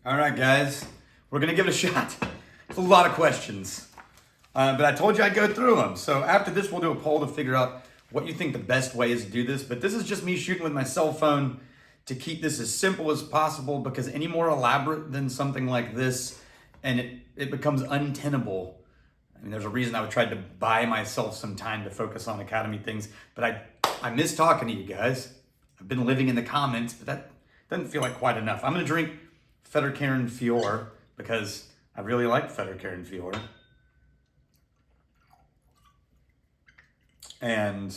All right, guys, we're gonna give it a shot. It's a lot of questions, but I told you I'd go through them. So after this, we'll do a poll to figure out what you think the best way is to do this. But this is just me shooting with my cell phone to keep this as simple as possible, because any more elaborate than something like this, and it becomes untenable. I mean, there's a reason I tried to buy myself some time to focus on Academy things, but I miss talking to you guys. I've been living in the comments, but that doesn't feel like quite enough. I'm gonna drink Fettercairn Fior because I really like Fettercairn Fior. And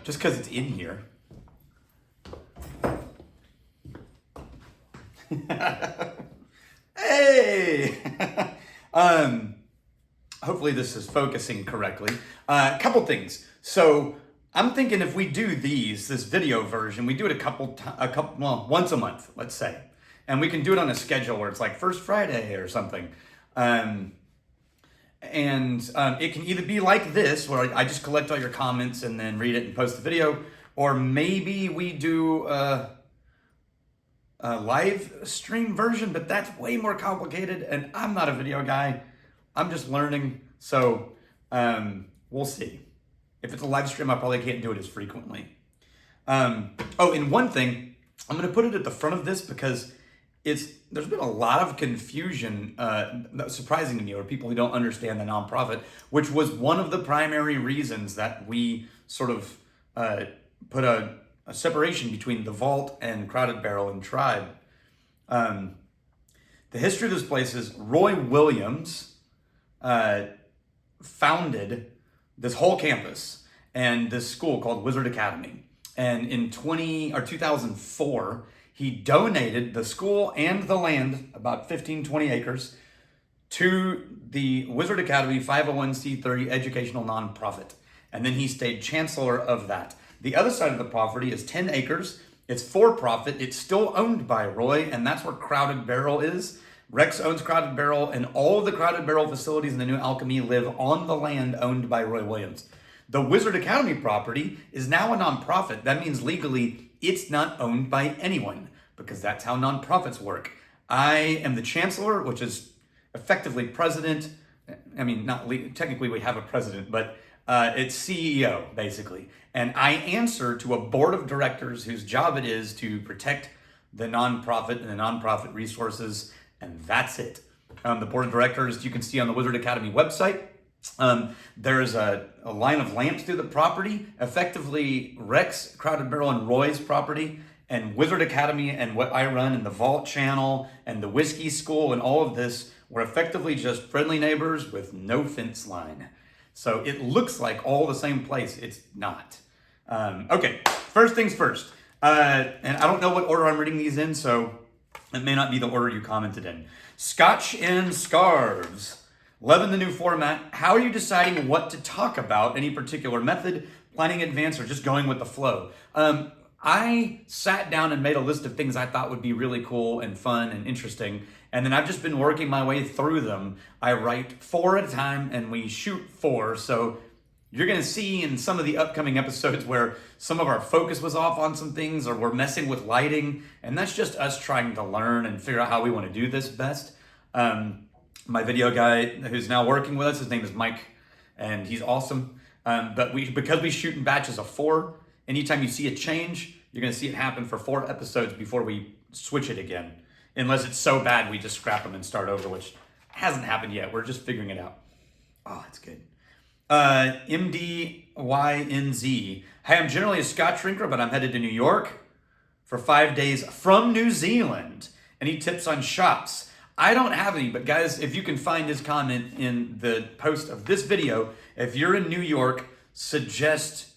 just because it's in here. Hey! Hopefully this is focusing correctly. A couple things. So I'm thinking if we do this video version, we do it once a month, let's say. And we can do it on a schedule where it's like first Friday or something. It can either be like this, where I just collect all your comments and then read it and post the video, or maybe we do a live stream version, but that's way more complicated, and I'm not a video guy. I'm just learning, so we'll see. If it's a live stream, I probably can't do it as frequently. And one thing, I'm gonna put it at the front of this because there's been a lot of confusion, that's surprising to me, or people who don't understand the nonprofit, which was one of the primary reasons that we sort of put a separation between the Vault and Crowded Barrel and Tribe. The history of this place is Roy Williams founded this whole campus and this school called Wizard Academy. And in 2004, he donated the school and the land, about 20 acres, to the Wizard Academy 501c3 educational nonprofit. And then he stayed chancellor of that. The other side of the property is 10 acres. It's for profit. It's still owned by Roy, and that's where Crowded Barrel is. Rex owns Crowded Barrel, and all of the Crowded Barrel facilities in the New Alchemy live on the land owned by Roy Williams. The Wizard Academy property is now a nonprofit. That means legally it's not owned by anyone, because that's how nonprofits work. I am the chancellor, which is effectively president. I mean, technically we have a president, but it's CEO, basically. And I answer to a board of directors whose job it is to protect the nonprofit and the nonprofit resources, and that's it. The board of directors, you can see on the Wizard Academy website. There's a line of lamps through the property, effectively Rex, Crowded Barrel, and Roy's property, and Wizard Academy and what I run, and the Vault channel and the Whiskey School and all of this were effectively just friendly neighbors with no fence line. So it looks like all the same place. It's not. Okay, first things first. And I don't know what order I'm reading these in, so it may not be the order you commented in. Scotch and Scarves. Loving the new format. How are you deciding what to talk about? Any particular method, planning in advance, or just going with the flow? I sat down and made a list of things I thought would be really cool and fun and interesting, and then I've just been working my way through them. I write 4 at a time, and we shoot 4, so you're gonna see in some of the upcoming episodes where some of our focus was off on some things, or we're messing with lighting, and that's just us trying to learn and figure out how we wanna do this best. My video guy who's now working with us, his name is Mike, and he's awesome. But because we shoot in batches of 4, anytime you see a change, you're gonna see it happen for 4 episodes before we switch it again. Unless it's so bad we just scrap them and start over, which hasn't happened yet. We're just figuring it out. Oh, that's good. MDYNZ. Hey, I'm generally a Scotch drinker, but I'm headed to New York for 5 days from New Zealand. Any tips on shops? I don't have any, but guys, if you can find his comment in the post of this video, if you're in New York, suggest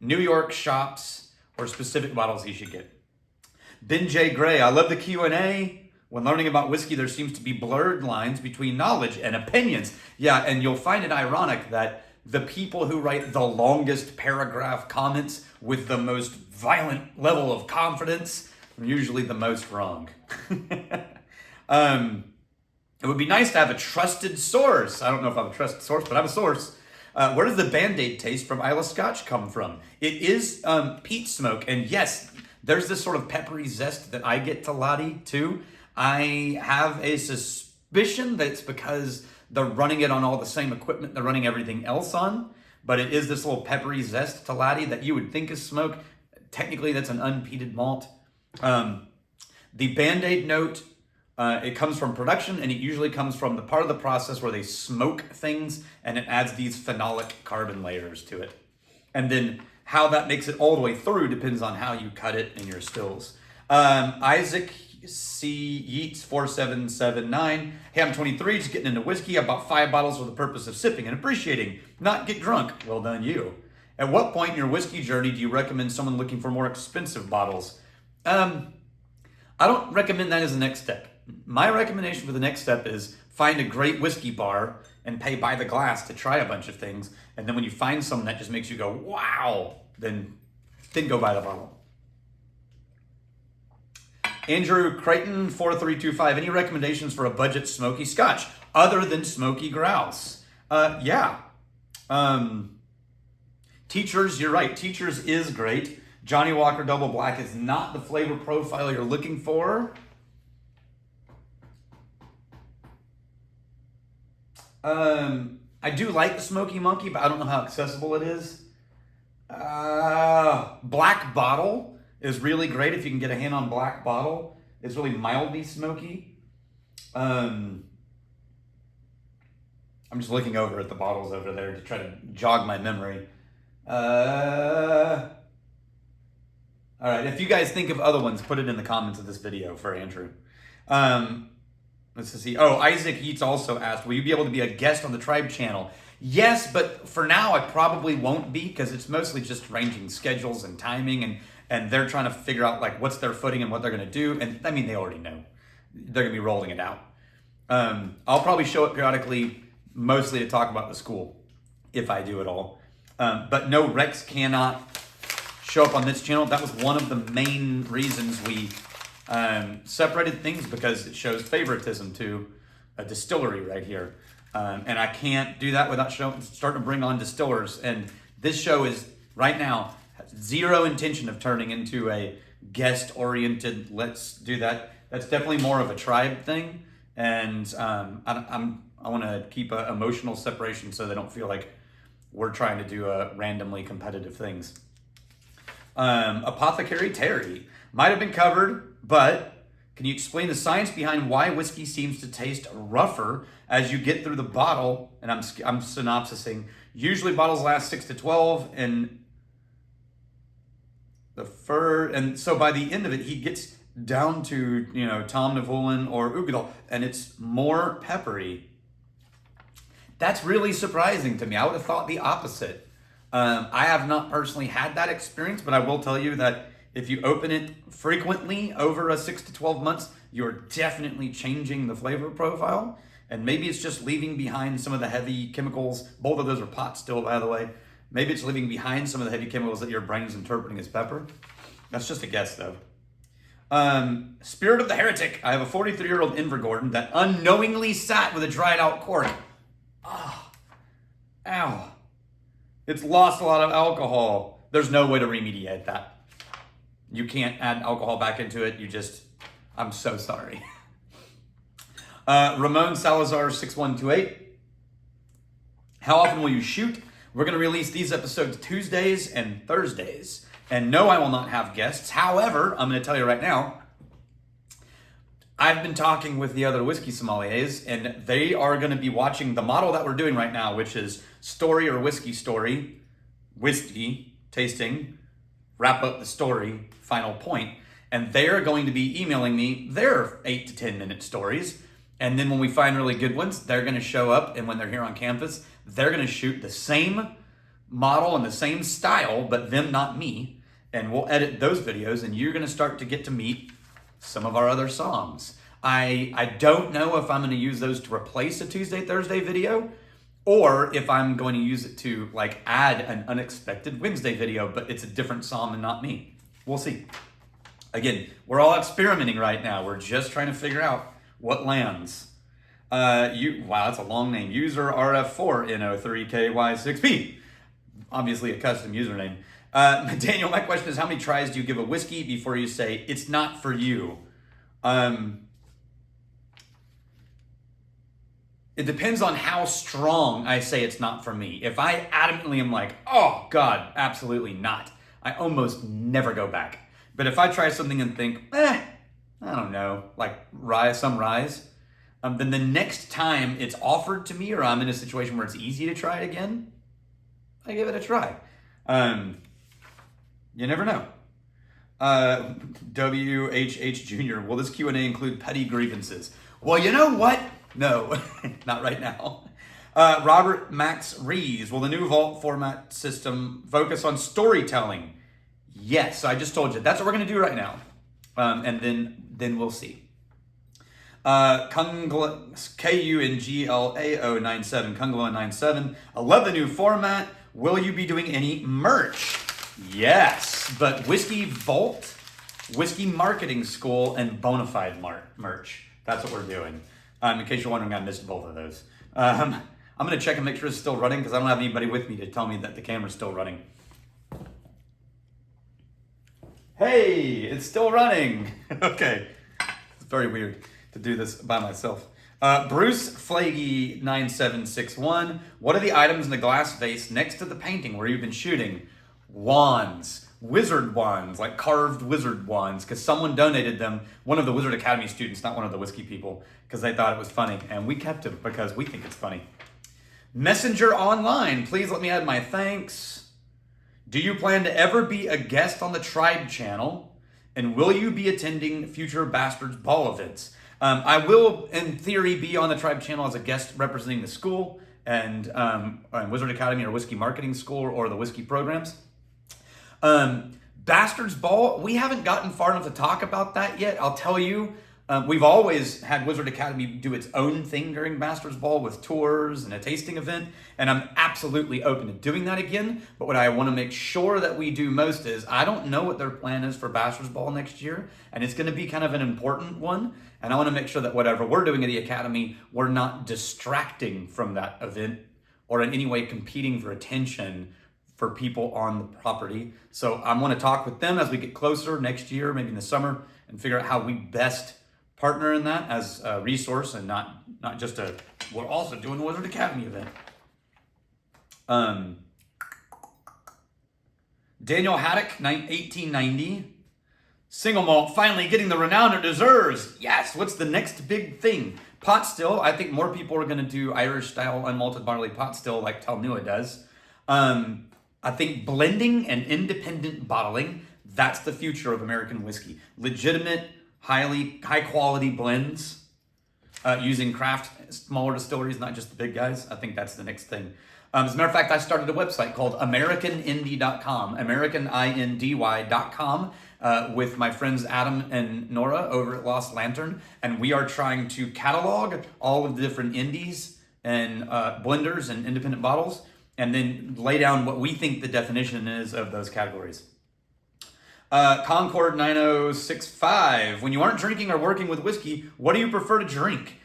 New York shops or specific bottles he should get. Ben J. Gray, I love the Q&A. When learning about whiskey, there seems to be blurred lines between knowledge and opinions. Yeah, and you'll find it ironic that the people who write the longest paragraph comments with the most violent level of confidence are usually the most wrong. It would be nice to have a trusted source. I don't know if I'm a trusted source, but I'm a source. Where does the Band-Aid taste from Isla Scotch come from? It is peat smoke, and yes, there's this sort of peppery zest that I get to Lottie too. I have a suspicion that it's because they're running it on all the same equipment they're running everything else on, but it is this little peppery zest to laddie that you would think is smoke. Technically, that's an unpeated malt. The Band-Aid note, it comes from production, and it usually comes from the part of the process where they smoke things, and it adds these phenolic carbon layers to it. And then how that makes it all the way through depends on how you cut it in your stills. Isaac C. Yeats 4779. Hey, I'm 23, just getting into whiskey. I bought 5 bottles for the purpose of sipping and appreciating, not get drunk. Well done, you. At what point in your whiskey journey do you recommend someone looking for more expensive bottles? I don't recommend that as the next step. My recommendation for the next step is find a great whiskey bar and pay by the glass to try a bunch of things. And then when you find something that just makes you go, wow, then go buy the bottle. Andrew Creighton 4325. Any recommendations for a budget smoky Scotch other than smoky grouse? Yeah. Teachers, you're right. Teachers is great. Johnny Walker Double Black is not the flavor profile you're looking for. I do like the Smoky Monkey, but I don't know how accessible it is. Black Bottle is really great if you can get a hand on Black Bottle. It's really mildly smoky. I'm just looking over at the bottles over there to try to jog my memory. All right, if you guys think of other ones, put it in the comments of this video for Andrew. Let's see. Oh, Isaac Yeats also asked, will you be able to be a guest on the Tribe channel? Yes, but for now I probably won't be because it's mostly just arranging schedules and timing, and they're trying to figure out like what's their footing and what they're going to do. And I mean, they already know. They're going to be rolling it out. I'll probably show up periodically, mostly to talk about the school, if I do at all. But no, Rex cannot show up on this channel. That was one of the main reasons we separated things, because it shows favoritism to a distillery right here. And I can't do that without starting to bring on distillers. And this show is, right now, has zero intention of turning into a guest-oriented, let's do that. That's definitely more of a Tribe thing. And I want to keep an emotional separation so they don't feel like we're trying to do randomly competitive things. Apothecary Terry. Might have been covered, but can you explain the science behind why whiskey seems to taste rougher as you get through the bottle? And I'm synopsising. Usually bottles last 6 to 12, and so by the end of it, he gets down to, Tom Navulin or Ugadal, and it's more peppery. That's really surprising to me. I would have thought the opposite. I have not personally had that experience, but I will tell you that if you open it frequently over a 6 to 12 months, you're definitely changing the flavor profile. And maybe it's just leaving behind some of the heavy chemicals. Both of those are pot still, by the way. Maybe it's leaving behind some of the heavy chemicals that your brain is interpreting as pepper. That's just a guess, though. Spirit of the Heretic. I have a 43-year-old Invergordon that unknowingly sat with a dried out cork. Oh, ow. It's lost a lot of alcohol. There's no way to remediate that. You can't add alcohol back into it. I'm so sorry. Ramon Salazar 6128. How often will you shoot? We're going to release these episodes Tuesdays and Thursdays. And no, I will not have guests. However, I'm going to tell you right now, I've been talking with the other whiskey sommeliers, and they are going to be watching the model that we're doing right now, which is story or whiskey story, whiskey tasting, wrap up the story, final point. And they're going to be emailing me their 8 to 10 minute stories. And then when we find really good ones, they're going to show up. And when they're here on campus, they're going to shoot the same model and the same style, but them, not me. And we'll edit those videos, and you're going to start to get to meet some of our other songs. I don't know if I'm going to use those to replace a Tuesday, Thursday video, or if I'm going to use it to add an unexpected Wednesday video, but it's a different psalm and not me. We'll see. Again, we're all experimenting right now. We're just trying to figure out what lands. Wow, that's a long name. User RF4N03KY6P. Obviously a custom username. Daniel, my question is, how many tries do you give a whiskey before you say, it's not for you? It depends on how strong I say it's not for me. If I adamantly am like, oh God, absolutely not, I almost never go back. But if I try something and think, I don't know, like some rise, then the next time it's offered to me or I'm in a situation where it's easy to try it again, I give it a try. You never know. WHH Jr. Will this Q&A include petty grievances? Well, you know what? No, not right now. Robert Max Rees. Will the new Vault format system focus on storytelling? Yes, I just told you. That's what we're going to do right now. And then we'll see. KUNGLAO97, Kungla97. I love the new format. Will you be doing any merch? Yes, but Whiskey Vault, Whiskey Marketing School, and Bonafide merch. That's what we're doing. In case you're wondering, I missed both of those. I'm going to check and make sure it's still running because I don't have anybody with me to tell me that the camera's still running. Hey, it's still running. Okay. It's very weird to do this by myself. Bruce Flagey 9761. What are the items in the glass vase next to the painting where you've been shooting? Wands. Wizard wands, like carved wizard wands, because someone donated them, one of the Wizard Academy students, not one of the whiskey people, because they thought it was funny, and we kept them because we think it's funny. Messenger Online, please let me add my thanks. Do you plan to ever be a guest on the Tribe channel? And will you be attending future Bastards Ball events? I will, in theory, be on the Tribe channel as a guest representing the school and Wizard Academy or Whiskey Marketing School or the whiskey programs. Bastards Ball, we haven't gotten far enough to talk about that yet. I'll tell you, we've always had Wizard Academy do its own thing during Bastards Ball with tours and a tasting event, and I'm absolutely open to doing that again. But what I want to make sure that we do most is, I don't know what their plan is for Bastards Ball next year, and it's going to be kind of an important one, and I want to make sure that whatever we're doing at the Academy, we're not distracting from that event or in any way competing for attention for people on the property. So I'm going to talk with them as we get closer next year, maybe in the summer, and figure out how we best partner in that as a resource and not just we're also doing the Wizard Academy event. Daniel Haddock, 1890. Single malt finally getting the renown it deserves. Yes, what's the next big thing? Pot still. I think more people are going to do Irish style unmalted barley pot still like Talnua does. I think blending and independent bottling, that's the future of American whiskey. Legitimate, high quality blends using craft, smaller distilleries, not just the big guys. I think that's the next thing. As a matter of fact, I started a website called AmericanIndy.com, AmericanIndy.com, with my friends Adam and Nora over at Lost Lantern. And we are trying to catalog all of the different indies and blenders and independent bottles, and then lay down what we think the definition is of those categories. Concord 9065. When you aren't drinking or working with whiskey, what do you prefer to drink?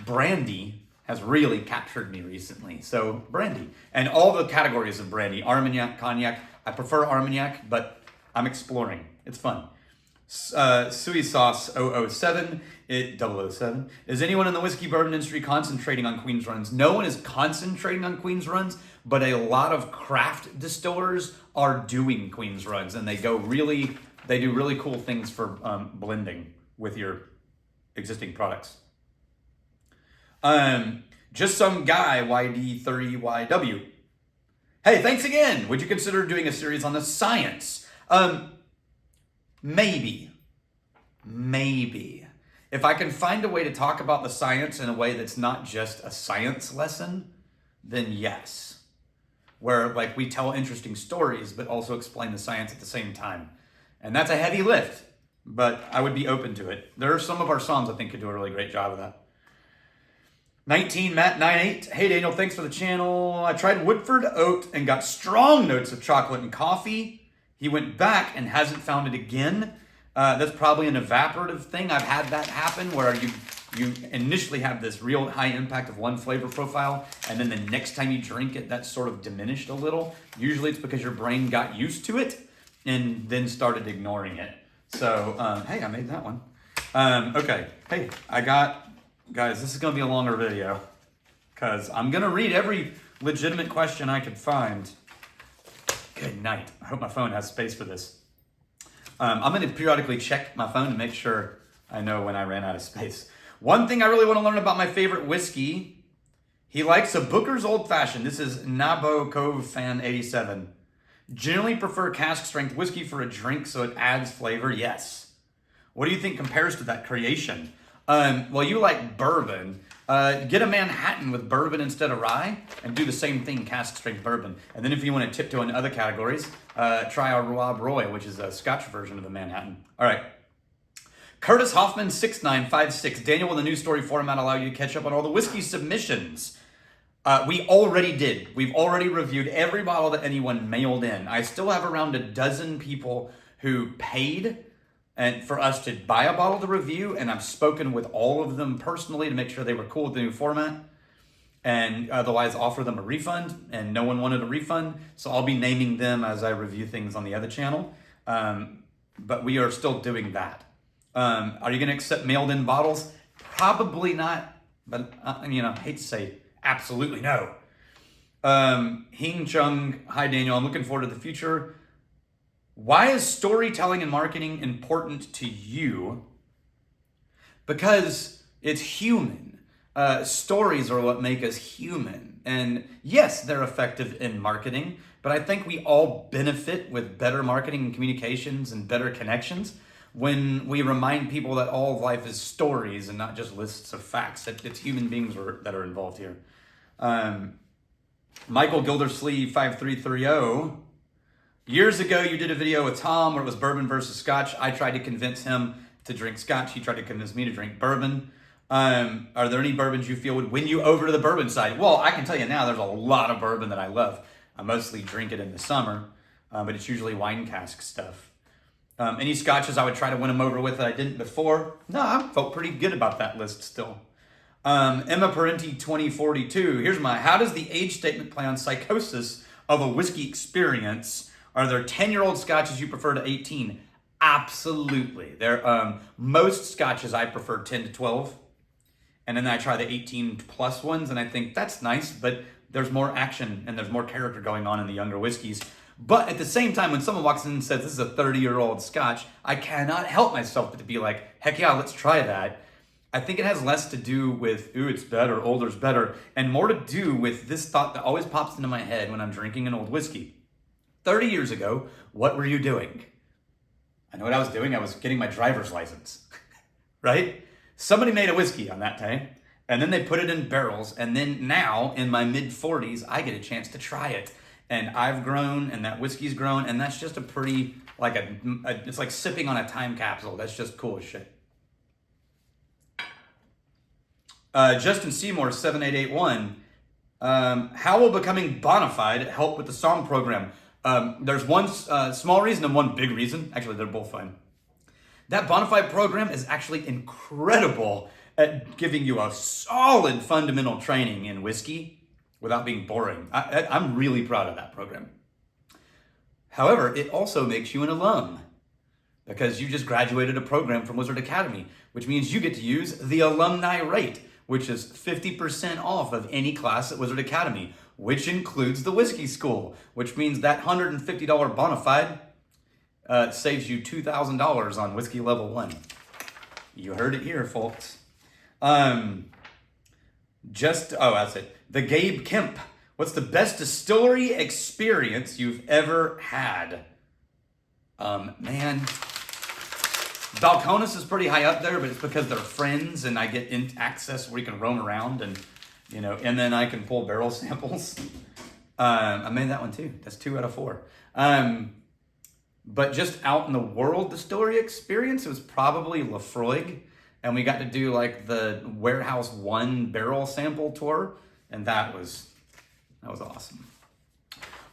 Brandy has really captured me recently. So brandy. And all the categories of brandy. Armagnac, cognac. I prefer Armagnac, but I'm exploring. It's fun. Suey Sauce 007. 007. Is anyone in the whiskey bourbon industry concentrating on Queen's runs? No one is concentrating on Queen's runs, but a lot of craft distillers are doing Queen's runs, and they do really cool things for blending with your existing products. Just some guy, YD30YW. Hey, thanks again. Would you consider doing a series on the science? Maybe. If I can find a way to talk about the science in a way that's not just a science lesson, then yes. Where like we tell interesting stories, but also explain the science at the same time. And that's a heavy lift, but I would be open to it. There are some of our songs I think could do a really great job of that. 19 Matt 98. Hey Daniel, thanks for the channel. I tried Woodford Oat and got strong notes of chocolate and coffee. He went back and hasn't found it again. That's probably an evaporative thing. I've had that happen where you initially have this real high impact of one flavor profile, and then the next time you drink it, that's sort of diminished a little. Usually it's because your brain got used to it and then started ignoring it. So, hey, I made that one. Okay. Hey, guys, this is going to be a longer video. because I'm going to read every legitimate question I could find. Good night. I hope my phone has space for this. I'm going to periodically check my phone to make sure I know when I ran out of space. One thing I really want to learn about my favorite whiskey. He likes a Booker's Old Fashioned. This is Nabo Cove Fan 87. Generally prefer cask strength whiskey for a drink so it adds flavor. Yes. What do you think compares to that creation? Well, you like bourbon. Get a Manhattan with bourbon instead of rye and do the same thing, cask strength bourbon. And then if you want to tiptoe into other categories, try our Rob Roy, which is a Scotch version of a Manhattan. All right. Curtis Hoffman 6956. Daniel, will the news story format allow you to catch up on all the whiskey submissions? We already did. We've already reviewed every bottle that anyone mailed in. I still have around a dozen people who paid and for us to buy a bottle to review, and I've spoken with all of them personally to make sure they were cool with the new format, and otherwise offer them a refund, and no one wanted a refund, so I'll be naming them as I review things on the other channel, but we are still doing that. Are you going to accept mailed in bottles? Probably not, but hate to say absolutely no. Hing Chung, hi Daniel, I'm looking forward to the future. Why is storytelling and marketing important to you? Because it's human. Stories are what make us human. And yes, they're effective in marketing, but I think we all benefit with better marketing and communications and better connections when we remind people that all of life is stories and not just lists of facts, that it's human beings that are involved here. Michael Gildersleeve 5330. Years ago, you did a video with Tom where it was bourbon versus Scotch. I tried to convince him to drink Scotch. He tried to convince me to drink bourbon. Are there any bourbons you feel would win you over to the bourbon side? Well, I can tell you now, there's a lot of bourbon that I love. I mostly drink it in the summer, but it's usually wine cask stuff. Any Scotches I would try to win him over with that I didn't before? No, I felt pretty good about that list still. Emma Parenti 2042. How does the age statement play on psychosis of a whiskey experience? Are there 10-year-old Scotches you prefer to 18? Absolutely. Most Scotches I prefer 10 to 12. And then I try the 18 plus ones, and I think that's nice, but there's more action and there's more character going on in the younger whiskeys. But at the same time, when someone walks in and says, this is a 30-year-old Scotch, I cannot help myself but to be like, heck yeah, let's try that. I think it has less to do with, ooh, it's better, older's better, and more to do with this thought that always pops into my head when I'm drinking an old whiskey. 30 years ago, what were you doing? I know what I was doing. I was getting my driver's license, right? Somebody made a whiskey on that time, and then they put it in barrels, and then now, in my mid-40s, I get a chance to try it. And I've grown, and that whiskey's grown, and that's just a pretty, it's like sipping on a time capsule. That's just cool as shit. Justin Seymour, 7881. How will becoming bona fide help with the SOM program? There's one small reason and one big reason. Actually, they're both fine. That bona fide program is actually incredible at giving you a solid fundamental training in whiskey without being boring. I'm really proud of that program. However, it also makes you an alum because you just graduated a program from Wizard Academy, which means you get to use the alumni rate, which is 50% off of any class at Wizard Academy, which includes the whiskey school, which means that $150 bona fide saves you $2,000 on whiskey level 1. You heard it here, folks. That's it. The Gabe Kemp. What's the best distillery experience you've ever had? Man, Balcones is pretty high up there, but it's because they're friends and I get access where you can roam around and then I can pull barrel samples. I made that one too. That's 2 out of 4. But just out in the world distillery experience, it was probably Lafroig. And we got to do like the Warehouse 1 barrel sample tour. And that was awesome.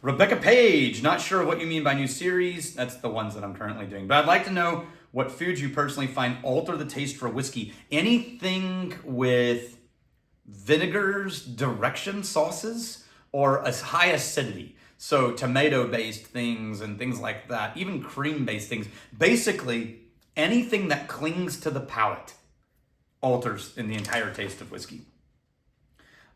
Rebecca Page, not sure what you mean by new series. That's the ones that I'm currently doing. But I'd like to know what foods you personally find alter the taste for whiskey. Anything with vinegars, direction sauces, or a high acidity. So tomato-based things and things like that, even cream-based things. Basically, anything that clings to the palate alters in the entire taste of whiskey.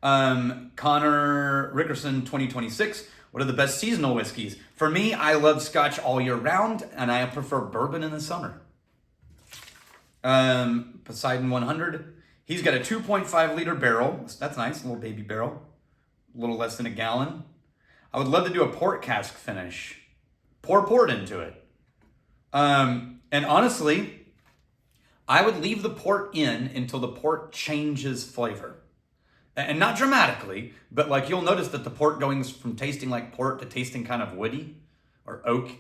Connor Rickerson 2026. What are the best seasonal whiskeys? For me, I love Scotch all year round, and I prefer bourbon in the summer. Poseidon 100. He's got a 2.5 liter barrel. That's nice, a little baby barrel. A little less than a gallon. I would love to do a port cask finish. Pour port into it. And honestly, I would leave the port in until the port changes flavor. And not dramatically, but like you'll notice that the port going from tasting like port to tasting kind of woody or oak,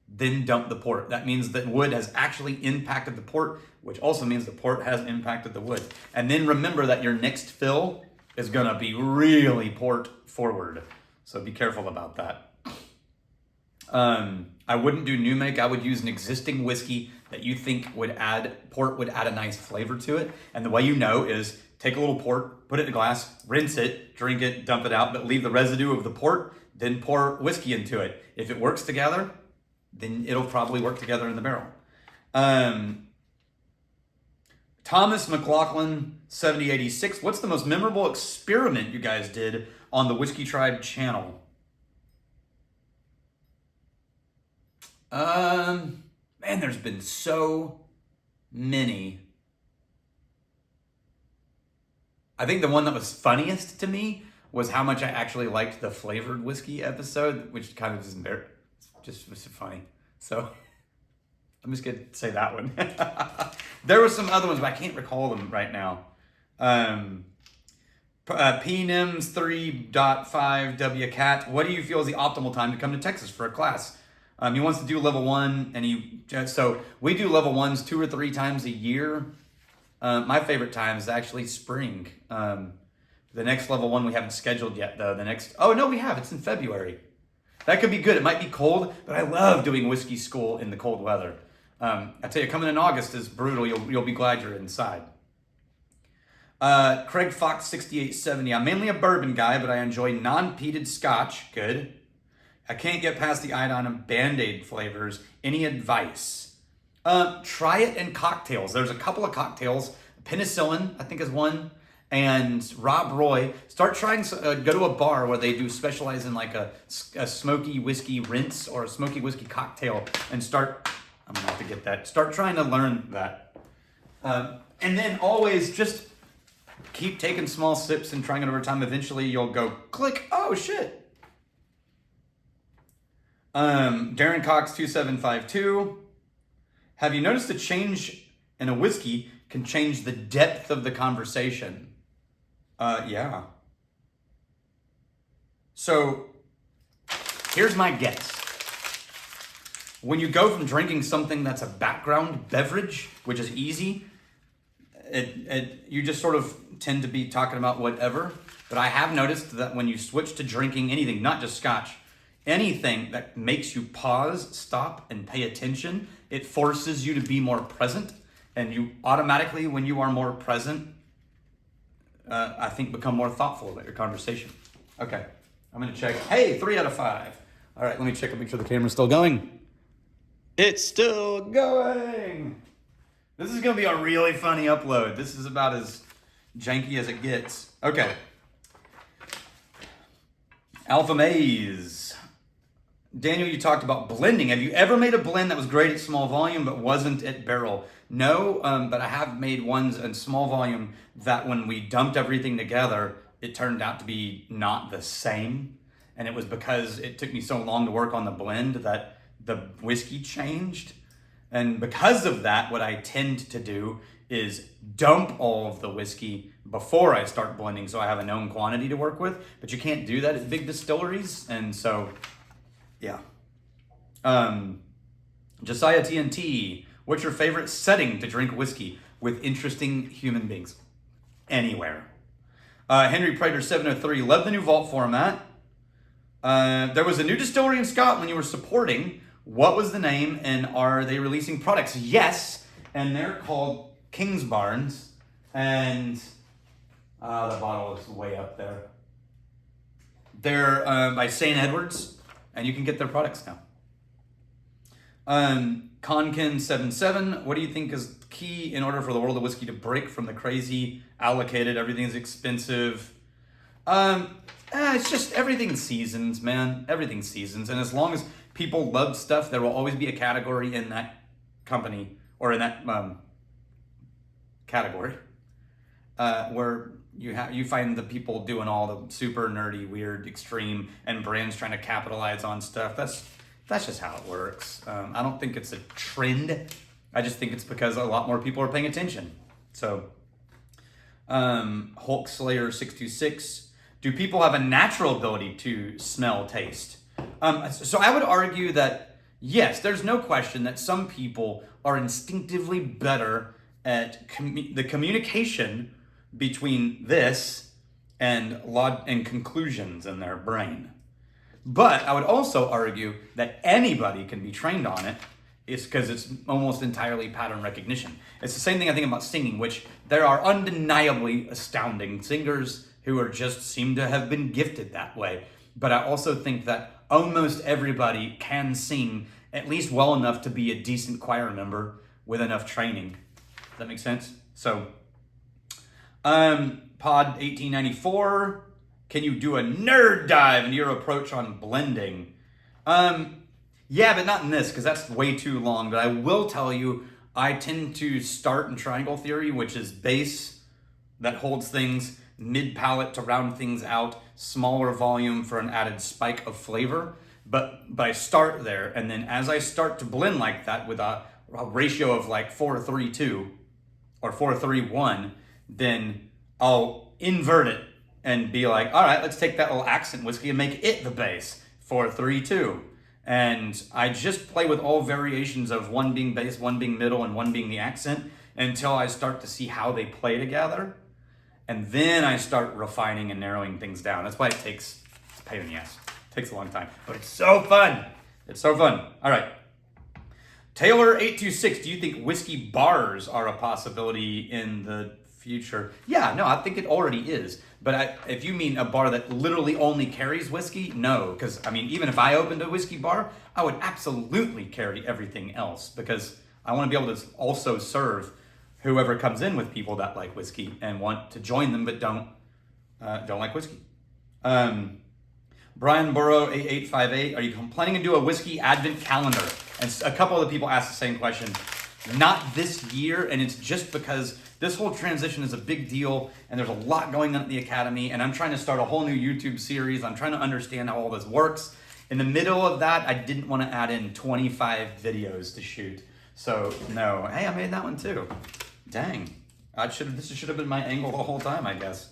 then dump the port. That means that wood has actually impacted the port, which also means the port has impacted the wood. And then remember that your next fill is gonna be really port forward. So be careful about that. I wouldn't do new make. I would use an existing whiskey that you think port would add a nice flavor to it. And the way you know is take a little port, put it in a glass, rinse it, drink it, dump it out, but leave the residue of the port, then pour whiskey into it. If it works together, then it'll probably work together in the barrel. Thomas McLaughlin 7086. What's the most memorable experiment you guys did on the Whiskey Tribe channel? Man, there's been so many. I think the one that was funniest to me was how much I actually liked the flavored whiskey episode, which kind of just was funny. So I'm just gonna say that one. There were some other ones, but I can't recall them right now. PNIMS 3.5 WCAT. What do you feel is the optimal time to come to Texas for a class? He wants to do level 1, and so we do level 1s 2 or 3 times a year. My favorite time is actually spring. The next level 1 we haven't scheduled yet, though. We have. It's in February. That could be good. It might be cold, but I love doing whiskey school in the cold weather. I tell you, coming in August is brutal. You'll be glad you're inside. Craig Fox 6870. I'm mainly a bourbon guy, but I enjoy non-peated Scotch. Good. I can't get past the iodine and Band-Aid flavors. Any advice? Try it in cocktails. There's a couple of cocktails. Penicillin, I think, is one. And Rob Roy. Start trying, go to a bar where they do specialize in like a smoky whiskey rinse or a smoky whiskey cocktail and start, I'm gonna have to get that. Start trying to learn that. And then always just keep taking small sips and trying it over time. Eventually you'll go click, oh shit. Darren Cox 2752. Have you noticed a change in a whiskey can change the depth of the conversation? Yeah. So here's my guess. When you go from drinking something that's a background beverage, which is easy, you just sort of tend to be talking about whatever. But I have noticed that when you switch to drinking anything, not just Scotch, anything that makes you pause, stop, and pay attention, it forces you to be more present. And you automatically, when you are more present, I think become more thoughtful about your conversation. Okay, I'm gonna check. Hey, 3 out of 5. All right, let me check and make sure the camera's still going. It's still going. This is gonna be a really funny upload. This is about as janky as it gets. Okay. Alpha Maze. Daniel, you talked about blending. Have you ever made a blend that was great at small volume but wasn't at barrel? No, but I have made ones in small volume that when we dumped everything together, it turned out to be not the same. And it was because it took me so long to work on the blend that the whiskey changed. And because of that, what I tend to do is dump all of the whiskey before I start blending so I have a known quantity to work with. But you can't do that at big distilleries. And so, yeah. Josiah TNT, what's your favorite setting to drink whiskey with interesting human beings? Anywhere. Henry Prater 703, love the new vault format. There was a new distillery in Scotland you were supporting. What was the name, and are they releasing products? Yes, and they're called Kingsbarns, and the bottle is way up there. They're by St. Edwards, and you can get their products now. Conkin77, what do you think is key in order for the world of whiskey to break from the crazy allocated, everything's expensive? It's just everything seasons, man. Everything seasons. And as long as people love stuff, there will always be a category in that company or in that category where you find the people doing all the super nerdy, weird, extreme, and brands trying to capitalize on stuff. That's just how it works. I don't think it's a trend. I just think it's because a lot more people are paying attention. So, Hulk Slayer 626. Do people have a natural ability to smell taste? So I would argue that yes, there's no question that some people are instinctively better at the communication between this and conclusions in their brain. But I would also argue that anybody can be trained on it. It's because it's almost entirely pattern recognition. It's the same thing I think about singing, which there are undeniably astounding singers who are just seem to have been gifted that way. But I also think that almost everybody can sing at least well enough to be a decent choir member with enough training. Does that make sense? So, Pod 1894, can you do a nerd dive into your approach on blending? Yeah, but not in this, because that's way too long. But I will tell you, I tend to start in triangle theory, which is base that holds things, mid palate to round things out, smaller volume for an added spike of flavor. But I start there, and then as I start to blend like that with a ratio of like 4:3:2 or 4:3:1, then I'll invert it and be like, all right, let's take that little accent whiskey and make it the base, 4:3:2. And I just play with all variations of one being bass, one being middle, and one being the accent until I start to see how they play together. And then I start refining and narrowing things down. That's why it's a pain in the ass. It takes a long time, but it's so fun. It's so fun. All right. Taylor 826, do you think whiskey bars are a possibility in the future? Yeah, no, I think it already is. But if you mean a bar that literally only carries whiskey, no. Because, I mean, even if I opened a whiskey bar, I would absolutely carry everything else because I want to be able to also serve whoever comes in with people that like whiskey and want to join them but don't like whiskey. Brian Burrow 8858, are you planning to do a whiskey advent calendar? And a couple of the people asked the same question. Not this year, and it's just because this whole transition is a big deal and there's a lot going on at the Academy, and I'm trying to start a whole new YouTube series. I'm trying to understand how all this works. In the middle of that, I didn't want to add in 25 videos to shoot. So no, hey, I made that one too. Dang, this should have been my angle the whole time, I guess.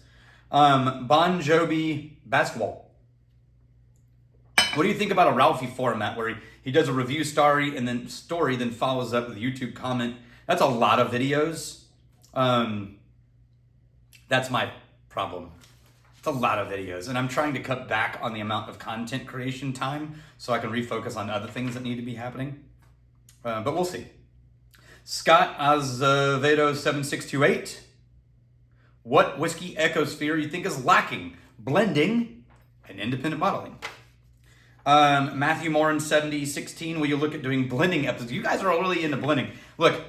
Bon Jovi basketball. What do you think about a Ralphie format where he does a review story and then follows up with a YouTube comment? That's a lot of videos. That's my problem. It's a lot of videos, and I'm trying to cut back on the amount of content creation time so I can refocus on other things that need to be happening. But we'll see. Scott Azevedo 7628. What whiskey ecosphere you think is lacking? Blending and independent bottling. Matthew Morin 7016. Will you look at doing blending episodes? You guys are really into blending. Look,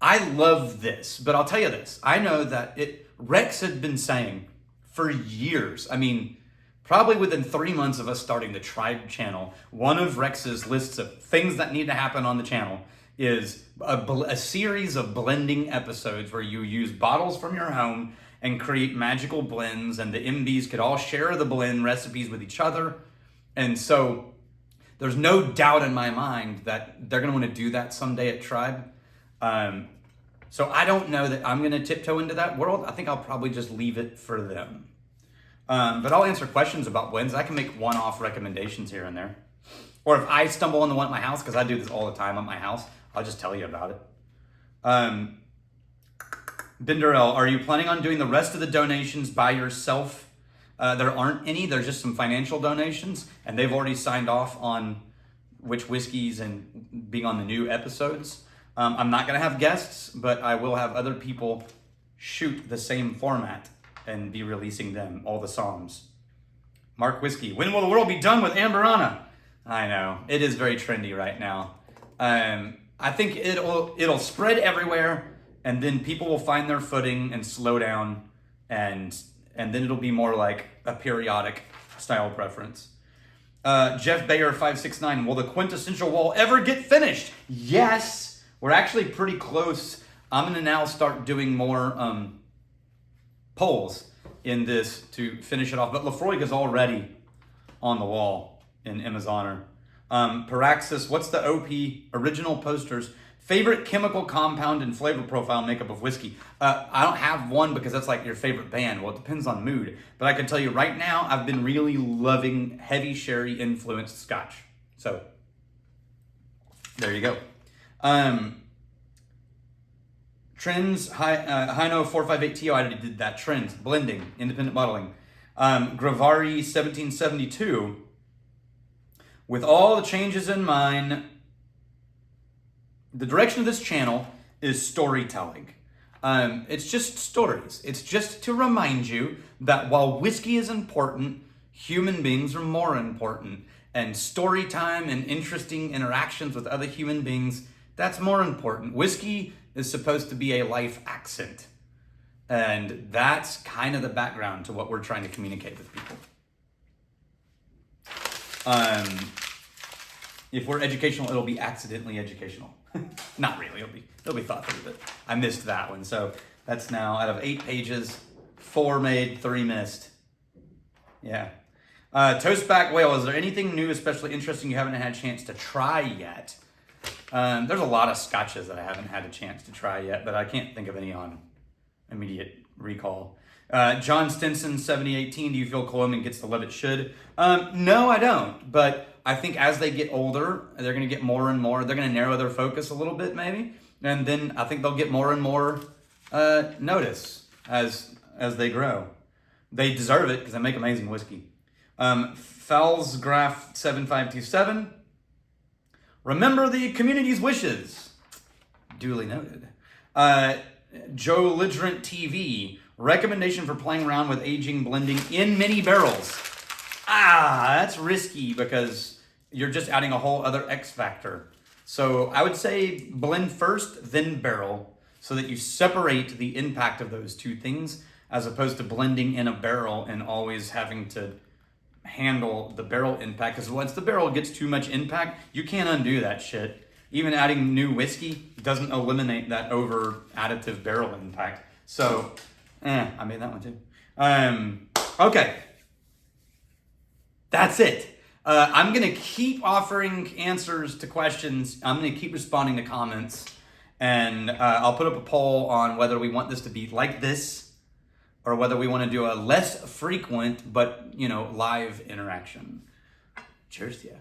I love this, but I'll tell you this. I know that Rex had been saying for years, I mean, probably within 3 months of us starting the Tribe channel, one of Rex's lists of things that need to happen on the channel is a series of blending episodes where you use bottles from your home and create magical blends, and the MBs could all share the blend recipes with each other. And so there's no doubt in my mind that they're going to want to do that someday at Tribe. So I don't know that I'm going to tiptoe into that world. I think I'll probably just leave it for them. But I'll answer questions about blends. I can make one-off recommendations here and there. Or if I stumble on the one at my house, because I do this all the time at my house, I'll just tell you about it. Binderell, are you planning on doing the rest of the donations by yourself? There aren't any. There's just some financial donations, and they've already signed off on which whiskeys and being on the new episodes. I'm not going to have guests, but I will have other people shoot the same format and be releasing them, all the songs. Mark Whiskey, when will the world be done with Amberana? I know, it is very trendy right now. I think it'll spread everywhere, and then people will find their footing and slow down, and then it'll be more like a periodic style preference. Jeff Bayer 569, will the quintessential wall ever get finished? Yes, we're actually pretty close. I'm gonna now start doing more polls in this to finish it off. But Lafroig is already on the wall in Emma's honor. Paraxis, what's the OP original posters? Favorite chemical compound and flavor profile makeup of whiskey? I don't have one because that's like your favorite band. Well, it depends on mood. But I can tell you right now, I've been really loving heavy sherry influenced Scotch. So there you go. Trends, Hino 458TO, I already did that. Trends, blending, independent bottling. Gravari 1772. With all the changes in mind, the direction of this channel is storytelling. It's just stories. It's just to remind you that while whiskey is important, human beings are more important. And story time and interesting interactions with other human beings, that's more important. Whiskey is supposed to be a life accent. And that's kind of the background to what we're trying to communicate with people. If we're educational, it'll be accidentally educational. Not really, it'll be thoughtful, but I missed that one. So that's now out of 8 pages, 4 made, 3 missed. Yeah. Toastback Whale, is there anything new, especially interesting you haven't had a chance to try yet? There's a lot of scotches that I haven't had a chance to try yet, but I can't think of any on immediate recall. John Stinson, 7018, do you feel Colombian gets the love it should? No, I don't. But I think as they get older, they're going to get more and more. They're going to narrow their focus a little bit, maybe. And then I think they'll get more and more notice as they grow. They deserve it because they make amazing whiskey. Felsgraf 7527. Remember the community's wishes. Duly noted. Joe Ligerant TV. Recommendation for playing around with aging blending in mini barrels. That's risky because you're just adding a whole other X factor. So I would say blend first, then barrel, so that you separate the impact of those two things, as opposed to blending in a barrel and always having to handle the barrel impact. Because once the barrel gets too much impact, you can't undo that shit. Even adding new whiskey doesn't eliminate that over additive barrel impact. So, I made that one too. Okay. That's it. I'm going to keep offering answers to questions. I'm going to keep responding to comments. And I'll put up a poll on whether we want this to be like this or whether we want to do a less frequent but, live interaction. Cheers to you.